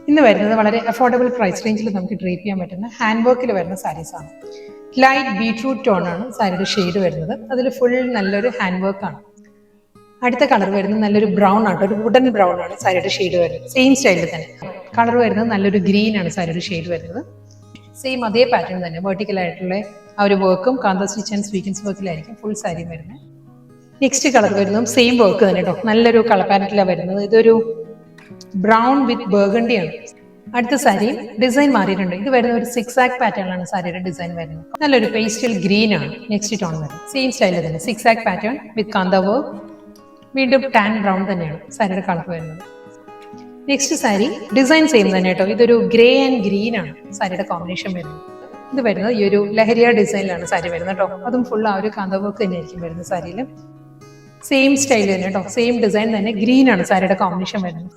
ഇന്ന് വരുന്നത് വളരെ അഫോർഡബിൾ പ്രൈസ് റേഞ്ചിൽ നമുക്ക് ഡ്രേപ്പ് ചെയ്യാൻ പറ്റുന്ന ഹാൻഡ് വർക്കിൽ വരുന്ന സാരീസാണ്. ലൈറ്റ് ബീട്രൂട്ട് ടോൺ ആണ് സാരിയുടെ ഷെയ്ഡ് വരുന്നത്. അതിൽ ഫുൾ നല്ലൊരു ഹാൻഡ് വർക്കാണ്. അടുത്ത കളർ വരുന്നത് നല്ലൊരു ബ്രൗൺ ആണ്, ഒരു വുഡൻ ബ്രൗൺ ആണ് സാരിയുടെ ഷെയ്ഡ് വരുന്നത്. സെയിം സ്റ്റൈലിൽ തന്നെ കളർ വരുന്നത് നല്ലൊരു ഗ്രീൻ ആണ് സാരിയുടെ ഷെയ്ഡ് വരുന്നത്. സെയിം അതേ പാറ്റേൺ തന്നെ വെർട്ടിക്കൽ ആയിട്ടുള്ള ആ ഒരു വർക്കും കാന്ത സ്റ്റിച്ച് ആൻഡ് സ്വീക്കൻസ് വർക്കിലായിരിക്കും ഫുൾ സാരി വരുന്നത്. നെക്സ്റ്റ് കളർ വരുന്നതും സെയിം വർക്ക് തന്നെ കേട്ടോ, നല്ലൊരു കളർ പാലറ്റിലാണ് വരുന്നത്. ഇതൊരു ബ്രൗൺ വിത്ത് ബർഗണ്ടി ആണ്. അടുത്ത സാരി ഡിസൈൻ മാറിയിട്ടുണ്ട്. ഇത് വരുന്ന ഒരു 6 പാറ്റേണിലാണ് സാരിയുടെ ഡിസൈൻ വരുന്നത്. നല്ലൊരു പേസ്റ്റൽ ഗ്രീൻ ആണ് നെക്സ്റ്റ് ടോൺ വരുന്നത്. സെയിം സ്റ്റൈലിൽ തന്നെ 6 പാറ്റേൺ വിത്ത് കാന്ത വർക്ക്. വീണ്ടും ടാൻ ബ്രൗൺ തന്നെയാണ് സാരിയുടെ കളർ വരുന്നത്. നെക്സ്റ്റ് സാരി ഡിസൈൻ സെയിം തന്നെ കേട്ടോ. ഇതൊരു ഗ്രേ ആൻഡ് ഗ്രീൻ ആണ് സാരിയുടെ കോമ്പിനേഷൻ വരുന്നത്. ഇത് വരുന്നത് ഈ ഒരു ലഹരിയ ഡിസൈനിലാണ് സാരി വരുന്നത് കേട്ടോ. അതും ഫുൾ ആ ഒരു കാന്ത വർക്ക് തന്നെയായിരിക്കും വരുന്നത് സാരിയിൽ. സെയിം സ്റ്റൈൽ തന്നെ കേട്ടോ, സെയിം ഡിസൈൻ തന്നെ. ഗ്രീൻ ആണ് സാരിയുടെ കോമ്പിനേഷൻ വരുന്നത്.